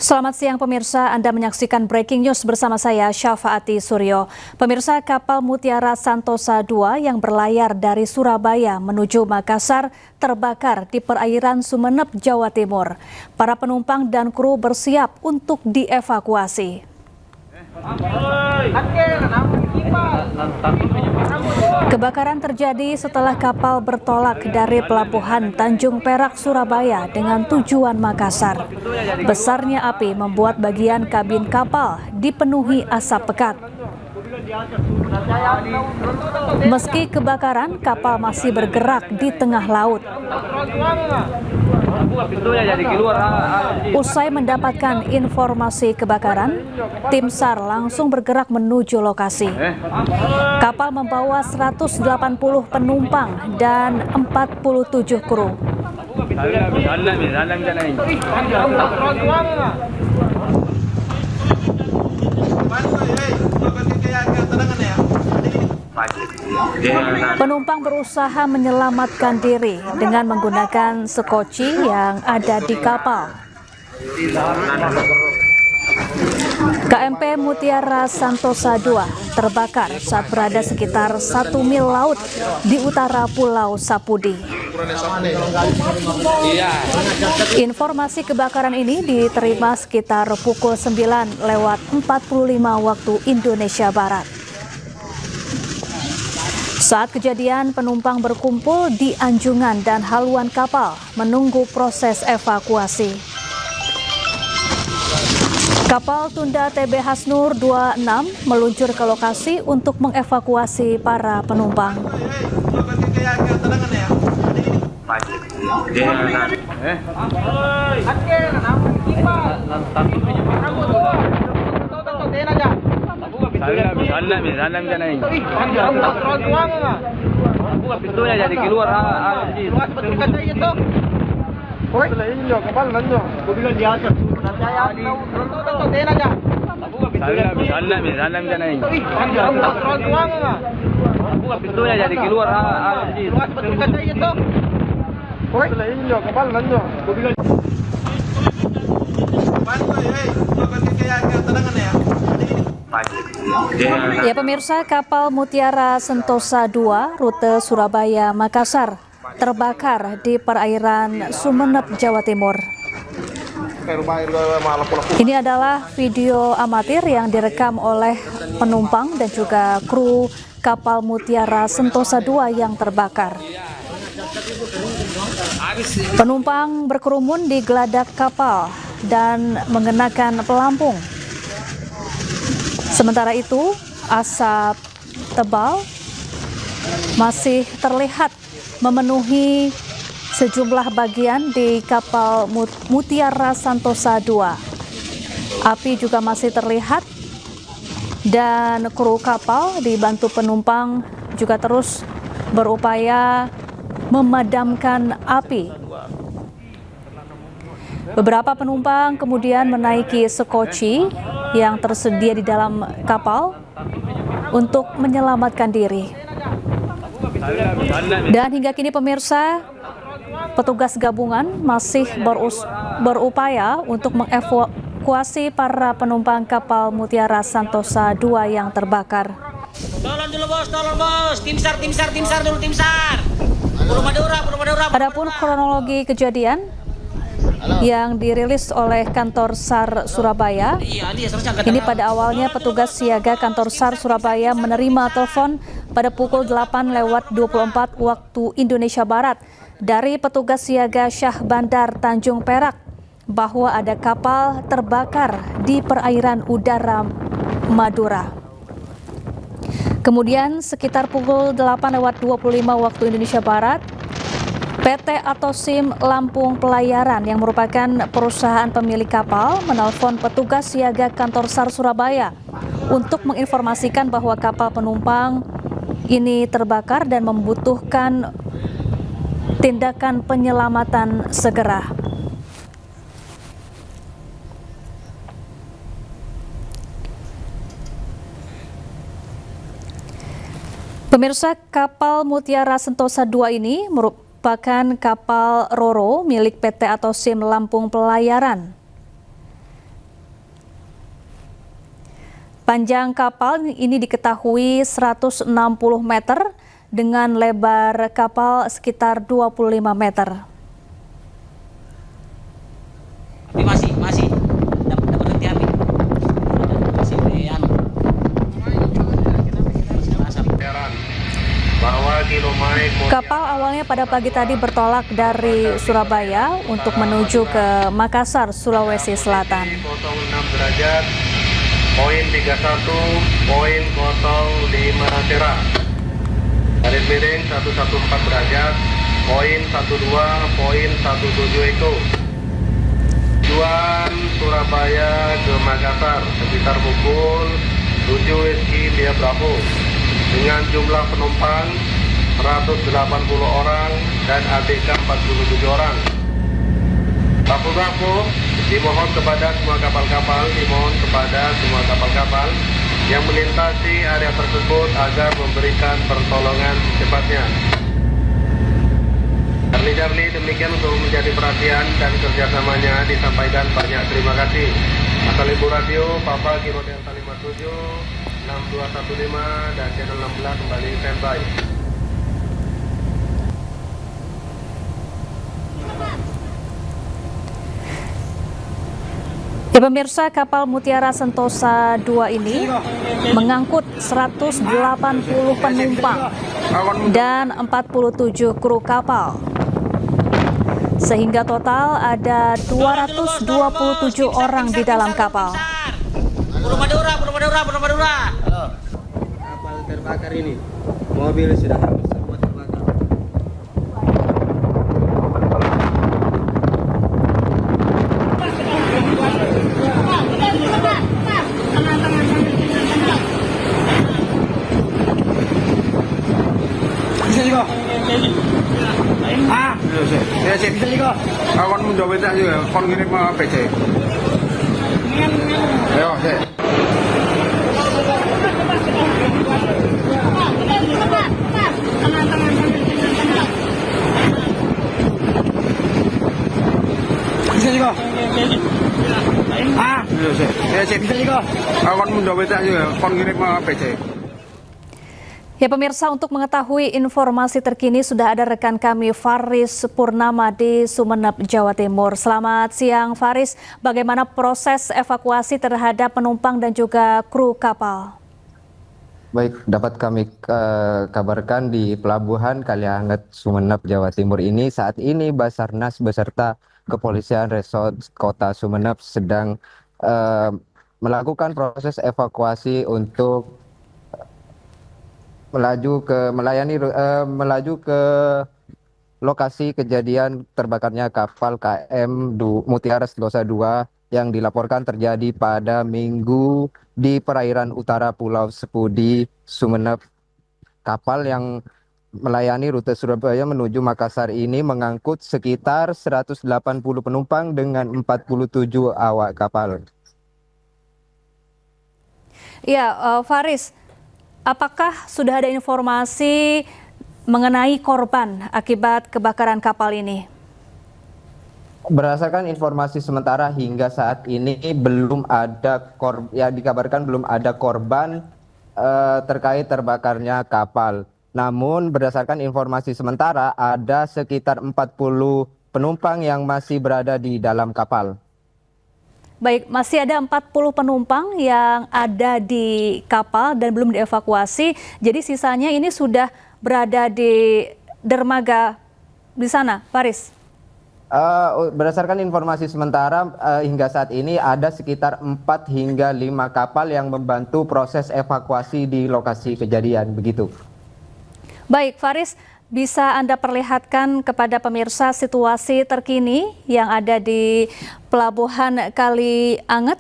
Selamat siang pemirsa, Anda menyaksikan Breaking News bersama saya Syafaati Suryo. Pemirsa, kapal Mutiara Santosa II yang berlayar dari Surabaya menuju Makassar terbakar di perairan Sumeneb, Jawa Timur. Para penumpang dan kru bersiap untuk dievakuasi. Kebakaran terjadi setelah kapal bertolak dari Pelabuhan Tanjung Perak, Surabaya dengan tujuan Makassar. Besarnya api membuat bagian kabin kapal dipenuhi asap pekat. Meski kebakaran, kapal masih bergerak di tengah laut. Usai mendapatkan informasi kebakaran, tim SAR langsung bergerak menuju lokasi. Kapal membawa 180 penumpang dan 47 kru. Penumpang berusaha menyelamatkan diri dengan menggunakan sekoci yang ada di kapal. KMP Mutiara Santosa II terbakar saat berada sekitar 1 mil laut di utara Pulau Sapudi. Informasi kebakaran ini diterima sekitar pukul 9:45 waktu Indonesia Barat. Saat kejadian, penumpang berkumpul di anjungan dan haluan kapal menunggu proses evakuasi. Kapal tunda TB Hasnur 26 meluncur ke lokasi untuk mengevakuasi para penumpang. Ya pemirsa, kapal Mutiara Santosa II rute Surabaya-Makassar terbakar di perairan Sumeneb, Jawa Timur. Ini adalah video amatir yang direkam oleh penumpang dan juga kru kapal Mutiara Santosa II yang terbakar. Penumpang berkerumun di geladak kapal dan mengenakan pelampung. Sementara itu, asap tebal masih terlihat memenuhi sejumlah bagian di kapal Mutiara Santosa II. Api juga masih terlihat dan kru kapal dibantu penumpang juga terus berupaya memadamkan api. Beberapa penumpang kemudian menaiki sekoci yang tersedia di dalam kapal untuk menyelamatkan diri. Dan hingga kini pemirsa, petugas gabungan masih berupaya untuk mengevakuasi para penumpang kapal Mutiara Santosa II yang terbakar. Tolong dulu bos, tim SAR dulu, tim SAR. Pulau Madura. Adapun kronologi kejadian yang dirilis oleh kantor SAR Surabaya. Ini pada awalnya petugas siaga kantor SAR Surabaya menerima telepon pada pukul 8:24 waktu Indonesia Barat dari petugas siaga Syah Bandar Tanjung Perak bahwa ada kapal terbakar di perairan udara Madura. Kemudian sekitar pukul 8:25 waktu Indonesia Barat, PT Atosim Lampung Pelayaran yang merupakan perusahaan pemilik kapal menelpon petugas siaga kantor SAR Surabaya untuk menginformasikan bahwa kapal penumpang ini terbakar dan membutuhkan tindakan penyelamatan segera. Pemirsa, kapal Mutiara Santosa II ini merupakan kapal Roro milik PT Atosim Lampung Pelayaran. Panjang kapal ini diketahui 160 meter dengan lebar kapal sekitar 25 meter. Masih dapat henti api. Masih anu. Kapal awalnya pada pagi tadi bertolak dari Surabaya untuk menuju ke Makassar, Sulawesi Selatan. 06 derajat, poin 31.05 Tera. Garis miring 114 derajat, poin 12.17 Eko. Tujuan Surabaya ke Makassar sekitar pukul 7 WIB Bravo dengan jumlah penumpang 180 orang dan ABK 47 orang. Rapu-rapu dimohon kepada semua kapal-kapal yang melintasi area tersebut agar memberikan pertolongan secepatnya. Darli demikian untuk menjadi perhatian dan kerjasamanya disampaikan banyak terima kasih. Asal Ibu Radio Papa Kilo Delta 57 6215 dan channel 16 kembali standby. Ya pemirsa, kapal Mutiara Sentosa 2 ini mengangkut 180 penumpang dan 47 kru kapal. Sehingga total ada 227 orang di dalam kapal. Pulau Madura. Halo. Kapal terbakar ini. Mobil sudah hampir semua terbakar. Bisa juga. Bisa juga. Awan menjawab itu juga. Kon ngirim PC. Ayo, sih. Bisa juga. Bisa juga. Awan menjawab itu juga. Kon ngirim PC. Ya pemirsa, untuk mengetahui informasi terkini sudah ada rekan kami Faris Purnama di Sumeneb, Jawa Timur. Selamat siang Faris, bagaimana proses evakuasi terhadap penumpang dan juga kru kapal? Baik, dapat kami kabarkan di Pelabuhan Kalianget, Sumeneb, Jawa Timur ini saat ini Basarnas beserta Kepolisian Resort Kota Sumeneb sedang melakukan proses evakuasi untuk melaju ke lokasi kejadian terbakarnya kapal KM Mutiara Sentosa 2 yang dilaporkan terjadi pada Minggu di perairan utara Pulau Sepudi, Sumeneb. Kapal yang melayani rute Surabaya menuju Makassar ini mengangkut sekitar 180 penumpang dengan 47 awak kapal. Ya, Faris, apakah sudah ada informasi mengenai korban akibat kebakaran kapal ini? Berdasarkan informasi sementara hingga saat ini belum ada dikabarkan belum ada korban terkait terbakarnya kapal. Namun berdasarkan informasi sementara ada sekitar 40 penumpang yang masih berada di dalam kapal. Baik, masih ada 40 penumpang yang ada di kapal dan belum dievakuasi. Jadi sisanya ini sudah berada di dermaga di sana, Faris. Berdasarkan informasi sementara hingga saat ini ada sekitar 4 hingga 5 kapal yang membantu proses evakuasi di lokasi kejadian, begitu. Baik, Faris, bisa Anda perlihatkan kepada pemirsa situasi terkini yang ada di Pelabuhan Kalianget?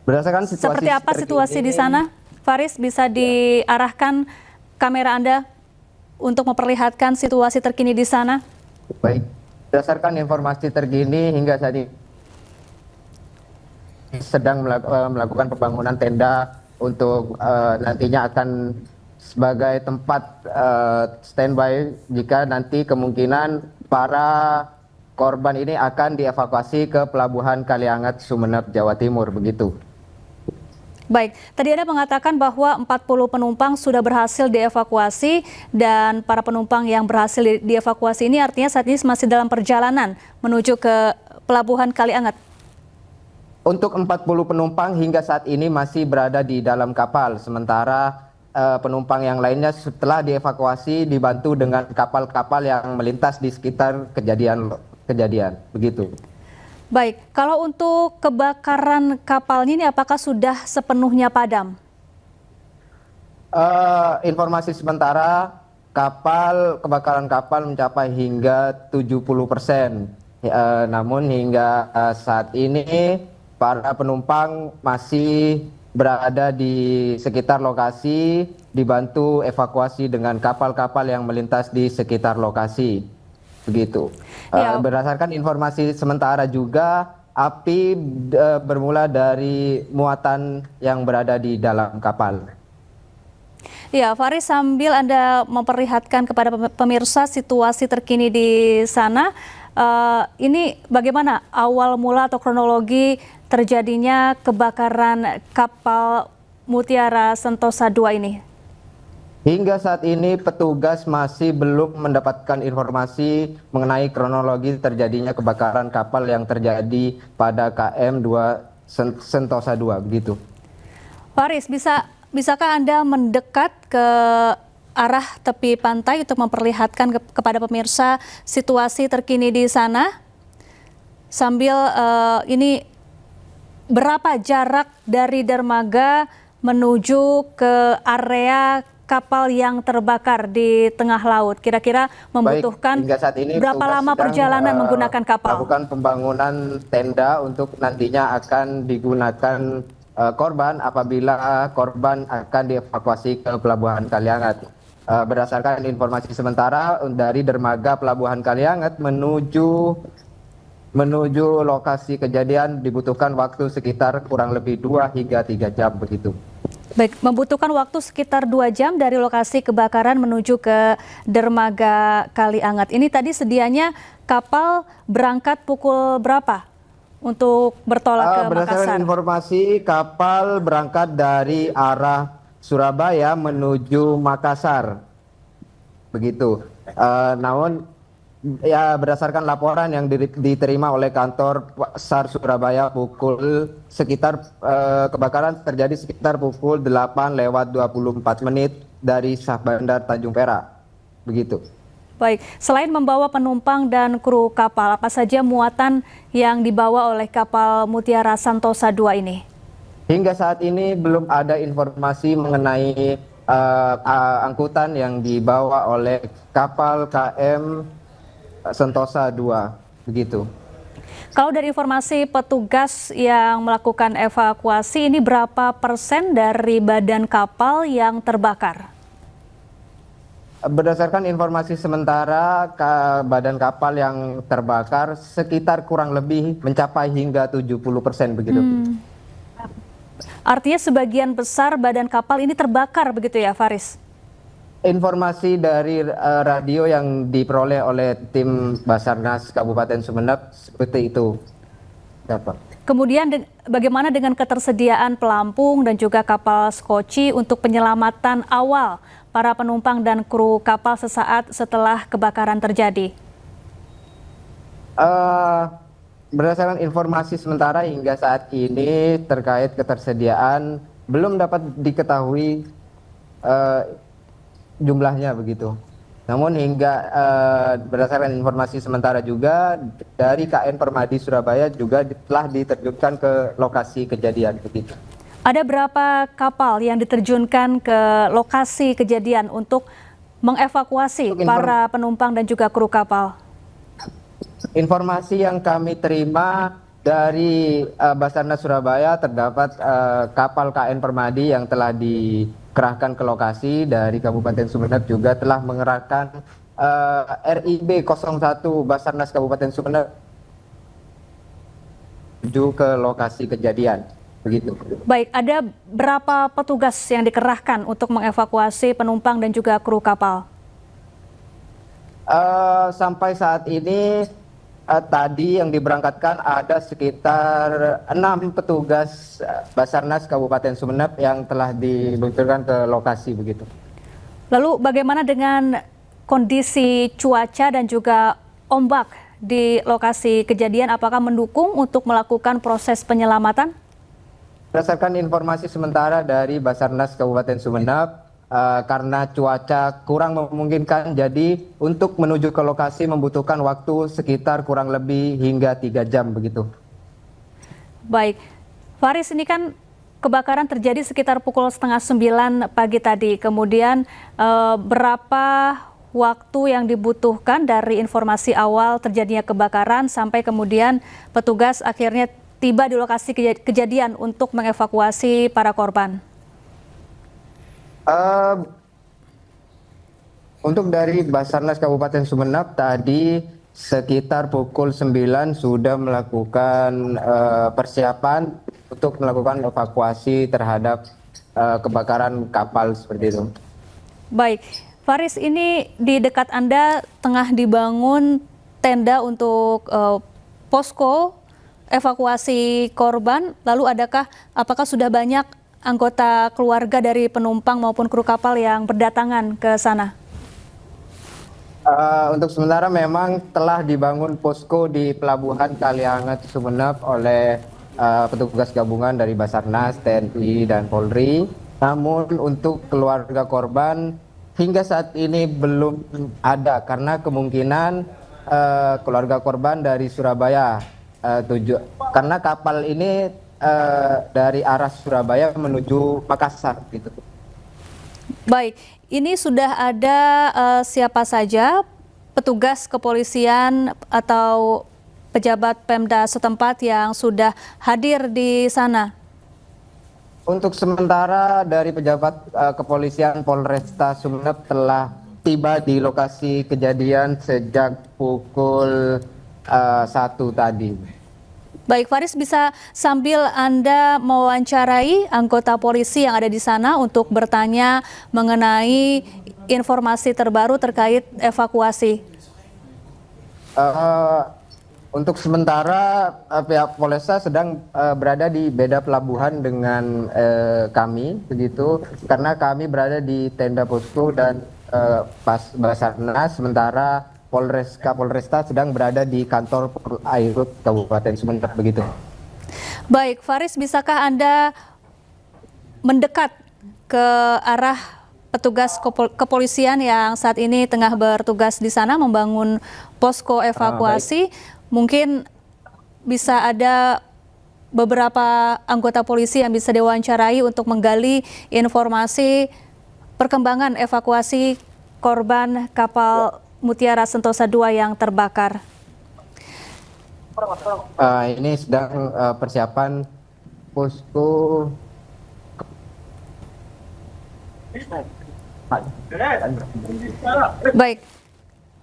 Berdasarkan situasi seperti apa situasi di sana? Faris, bisa diarahkan kamera Anda untuk memperlihatkan situasi terkini di sana? Baik, berdasarkan informasi terkini hingga saat ini sedang melakukan pembangunan tenda untuk nantinya akan sebagai tempat standby jika nanti kemungkinan para korban ini akan dievakuasi ke Pelabuhan Kalianget, Sumeneb, Jawa Timur, begitu. Baik, tadi Anda mengatakan bahwa 40 penumpang sudah berhasil dievakuasi dan para penumpang yang berhasil dievakuasi ini artinya saat ini masih dalam perjalanan menuju ke Pelabuhan Kaliangat. Untuk 40 penumpang hingga saat ini masih berada di dalam kapal, sementara penumpang yang lainnya setelah dievakuasi dibantu dengan kapal-kapal yang melintas di sekitar kejadian, begitu. Baik, kalau untuk kebakaran kapalnya ini apakah sudah sepenuhnya padam? Informasi sementara kebakaran kapal mencapai hingga 70%. Namun hingga saat ini para penumpang masih berada di sekitar lokasi, dibantu evakuasi dengan kapal-kapal yang melintas di sekitar lokasi. Begitu. Ya. Berdasarkan informasi sementara juga, api bermula dari muatan yang berada di dalam kapal. Ya, Faris, sambil Anda memperlihatkan kepada pemirsa situasi terkini di sana, ini bagaimana awal mula atau kronologi terjadinya kebakaran kapal Mutiara Sentosa II ini? Hingga saat ini petugas masih belum mendapatkan informasi mengenai kronologi terjadinya kebakaran kapal yang terjadi pada KM2 Sentosa II, begitu. Faris, bisakah Anda mendekat ke arah tepi pantai untuk memperlihatkan kepada pemirsa situasi terkini di sana? Sambil ini berapa jarak dari dermaga menuju ke area kapal yang terbakar di tengah laut? Kira-kira membutuhkan berapa lama perjalanan menggunakan kapal? Melakukan pembangunan tenda untuk nantinya akan digunakan korban apabila korban akan dievakuasi ke Pelabuhan Kaliangat. Berdasarkan informasi sementara dari dermaga Pelabuhan Kaliangat menuju lokasi kejadian dibutuhkan waktu sekitar kurang lebih 2 hingga 3 jam, begitu. Baik, membutuhkan waktu sekitar 2 jam dari lokasi kebakaran menuju ke dermaga Kaliangat. Ini tadi sedianya kapal berangkat pukul berapa untuk bertolak ke Makassar? Berdasarkan informasi, kapal berangkat dari arah Surabaya menuju Makassar, begitu. Namun ya berdasarkan laporan yang diterima oleh kantor SAR Surabaya kebakaran terjadi sekitar pukul 8:24 dari Bandar Tanjung Perak, begitu. Baik, selain membawa penumpang dan kru kapal, apa saja muatan yang dibawa oleh kapal Mutiara Sentosa II ini? Hingga saat ini belum ada informasi mengenai angkutan yang dibawa oleh kapal KM Sentosa II, begitu. Kalau dari informasi petugas yang melakukan evakuasi, ini berapa persen dari badan kapal yang terbakar? Berdasarkan informasi sementara, badan kapal yang terbakar sekitar kurang lebih mencapai hingga 70%, begitu. Artinya sebagian besar badan kapal ini terbakar, begitu ya, Faris? Informasi dari radio yang diperoleh oleh tim Basarnas Kabupaten Sumeneb seperti itu. Kemudian bagaimana dengan ketersediaan pelampung dan juga kapal skoci untuk penyelamatan awal para penumpang dan kru kapal sesaat setelah kebakaran terjadi? Berdasarkan informasi sementara hingga saat ini terkait ketersediaan belum dapat diketahui jumlahnya, begitu. Namun hingga berdasarkan informasi sementara juga dari KN Permadi Surabaya juga telah diterjunkan ke lokasi kejadian, begitu. Ada berapa kapal yang diterjunkan ke lokasi kejadian untuk mengevakuasi para penumpang dan juga kru kapal? Informasi yang kami terima dari Basarnas Surabaya terdapat kapal KN Permadi yang telah dikerahkan ke lokasi. Dari Kabupaten Sumeneb juga telah mengerahkan RIB 01 Basarnas Kabupaten Sumeneb menuju ke lokasi kejadian, begitu. Baik, ada berapa petugas yang dikerahkan untuk mengevakuasi penumpang dan juga kru kapal? Sampai saat ini tadi yang diberangkatkan ada sekitar 6 petugas Basarnas Kabupaten Sumeneb yang telah diluncurkan ke lokasi begitu. Lalu bagaimana dengan kondisi cuaca dan juga ombak di lokasi kejadian? Apakah mendukung untuk melakukan proses penyelamatan? Berdasarkan informasi sementara dari Basarnas Kabupaten Sumeneb, karena cuaca kurang memungkinkan, jadi untuk menuju ke lokasi membutuhkan waktu sekitar kurang lebih hingga 3 jam begitu. Baik, Faris, ini kan kebakaran terjadi sekitar pukul setengah 9 pagi tadi. Kemudian berapa waktu yang dibutuhkan dari informasi awal terjadinya kebakaran sampai kemudian petugas akhirnya tiba di lokasi kejadian untuk mengevakuasi para korban? Untuk dari Basarnas Kabupaten Sumeneb tadi sekitar pukul 9 sudah melakukan persiapan untuk melakukan evakuasi terhadap kebakaran kapal seperti itu. Baik, Faris, ini di dekat Anda tengah dibangun tenda untuk posko evakuasi korban. Lalu apakah sudah banyak anggota keluarga dari penumpang maupun kru kapal yang berdatangan ke sana? Untuk sementara memang telah dibangun posko di Pelabuhan Kalianget Sumeneb oleh petugas gabungan dari Basarnas, TNI, dan Polri. Namun untuk keluarga korban hingga saat ini belum ada karena kemungkinan keluarga korban dari Surabaya karena kapal ini dari arah Surabaya menuju Makassar gitu. Baik, ini sudah ada siapa saja petugas kepolisian atau pejabat Pemda setempat yang sudah hadir di sana? Untuk sementara dari pejabat kepolisian Polresta Sumeneb telah tiba di lokasi kejadian sejak pukul 1 tadi. Baik, Faris, bisa sambil Anda mewawancarai anggota polisi yang ada di sana untuk bertanya mengenai informasi terbaru terkait evakuasi. Untuk sementara pihak Polresta sedang berada di beda pelabuhan dengan kami begitu, karena kami berada di tenda posko dan Basarnas, sementara Polresta sedang berada di kantor Airut Kabupaten Sumeneb begitu. Baik, Faris, bisakah Anda mendekat ke arah petugas kepolisian yang saat ini tengah bertugas di sana membangun posko evakuasi? Mungkin bisa ada beberapa anggota polisi yang bisa diwawancarai untuk menggali informasi perkembangan evakuasi korban kapal Mutiara Sentosa II yang terbakar. Ini sedang persiapan posko. Baik,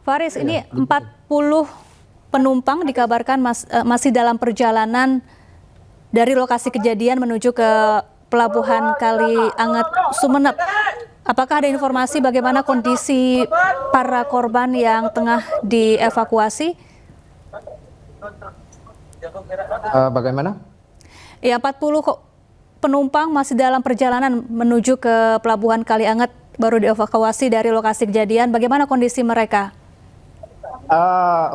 Faris, ini 40 penumpang dikabarkan masih dalam perjalanan dari lokasi kejadian menuju ke Pelabuhan Kalianget Sumeneb. Apakah ada informasi bagaimana kondisi para korban yang tengah dievakuasi? Bagaimana? Ya, 40 penumpang masih dalam perjalanan menuju ke Pelabuhan Kalianget, baru dievakuasi dari lokasi kejadian. Bagaimana kondisi mereka?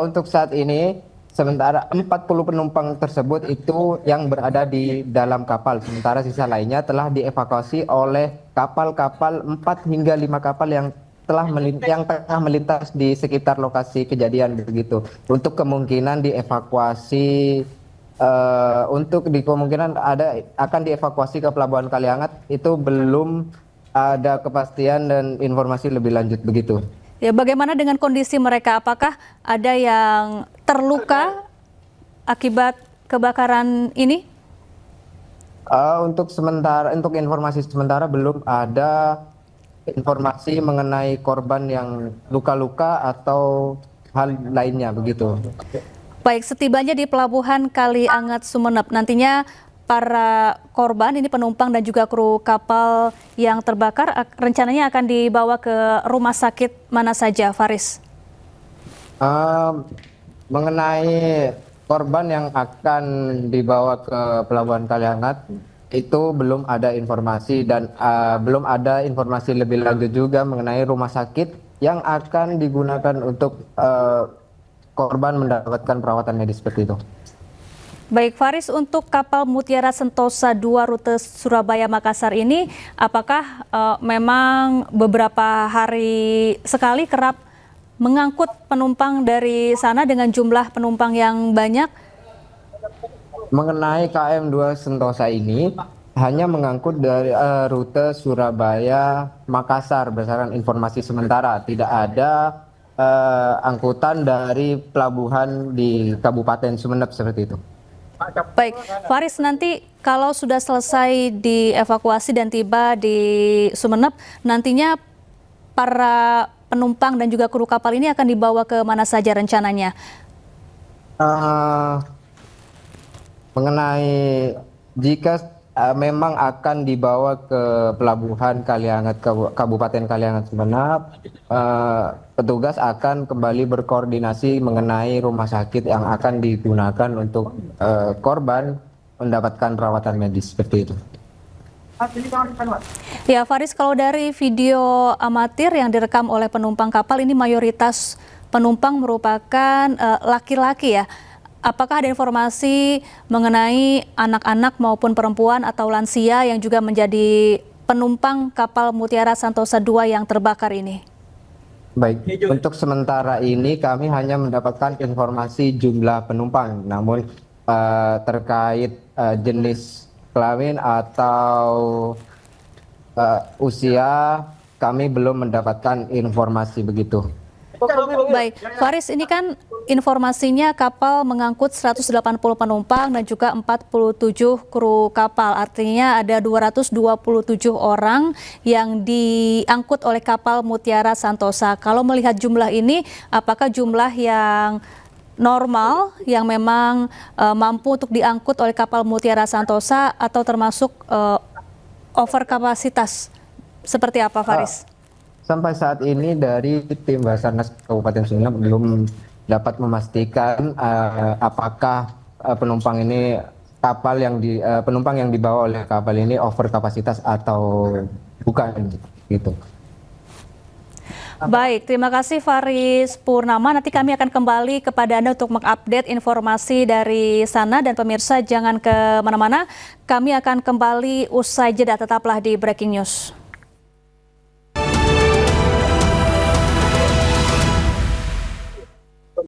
Untuk saat ini, sementara 40 penumpang tersebut itu yang berada di dalam kapal, sementara sisa lainnya telah dievakuasi oleh kapal-kapal 4 hingga 5 kapal yang tengah melintas di sekitar lokasi kejadian begitu. Untuk kemungkinan dievakuasi, kemungkinan akan dievakuasi ke Pelabuhan Kalianget itu belum ada kepastian dan informasi lebih lanjut begitu. Ya, bagaimana dengan kondisi mereka? Apakah ada yang terluka akibat kebakaran ini? Untuk informasi sementara belum ada informasi mengenai korban yang luka-luka atau hal lainnya begitu. Baik, setibanya di Pelabuhan Kalianget Sumeneb, nantinya para korban ini penumpang dan juga kru kapal yang terbakar rencananya akan dibawa ke rumah sakit mana saja, Faris? mengenai korban yang akan dibawa ke Pelabuhan Kaliangat itu belum ada informasi dan belum ada informasi lebih lanjut juga mengenai rumah sakit yang akan digunakan untuk korban mendapatkan perawatan medis seperti itu. Baik, Faris, untuk kapal Mutiara Sentosa 2 rute Surabaya-Makassar ini, apakah memang beberapa hari sekali kerap mengangkut penumpang dari sana dengan jumlah penumpang yang banyak? Mengenai KM2 Sentosa ini hanya mengangkut dari rute Surabaya-Makassar berdasarkan informasi sementara. Tidak ada angkutan dari pelabuhan di Kabupaten Sumeneb seperti itu. Baik, Faris, nanti kalau sudah selesai dievakuasi dan tiba di Sumeneb, nantinya para penumpang dan juga kru kapal ini akan dibawa ke mana saja rencananya? Mengenai jika memang akan dibawa ke Pelabuhan Kaliangat, Kabupaten Kaliangat Sumeneb, petugas akan kembali berkoordinasi mengenai rumah sakit yang akan digunakan untuk korban mendapatkan perawatan medis seperti itu. Ya, Faris, kalau dari video amatir yang direkam oleh penumpang kapal ini mayoritas penumpang merupakan laki-laki ya. Apakah ada informasi mengenai anak-anak maupun perempuan atau lansia yang juga menjadi penumpang kapal Mutiara Sentosa 2 yang terbakar ini? Baik, untuk sementara ini kami hanya mendapatkan informasi jumlah penumpang, namun terkait jenis kelamin atau usia kami belum mendapatkan informasi begitu. Baik, Faris, ini kan informasinya kapal mengangkut 180 penumpang dan juga 47 kru kapal. Artinya ada 227 orang yang diangkut oleh kapal Mutiara Sentosa. Kalau melihat jumlah ini, apakah jumlah yang normal yang memang mampu untuk diangkut oleh kapal Mutiara Sentosa atau termasuk over kapasitas? Seperti apa, Faris? Sampai saat ini dari tim Basarnas Kabupaten Sumeneb belum dapat memastikan apakah penumpang yang dibawa oleh kapal ini over kapasitas atau bukan gitu. Baik, terima kasih Faris Purnama. Nanti kami akan kembali kepada Anda untuk mengupdate informasi dari sana, dan pemirsa jangan ke mana-mana. Kami akan kembali usai jeda, tetaplah di Breaking News.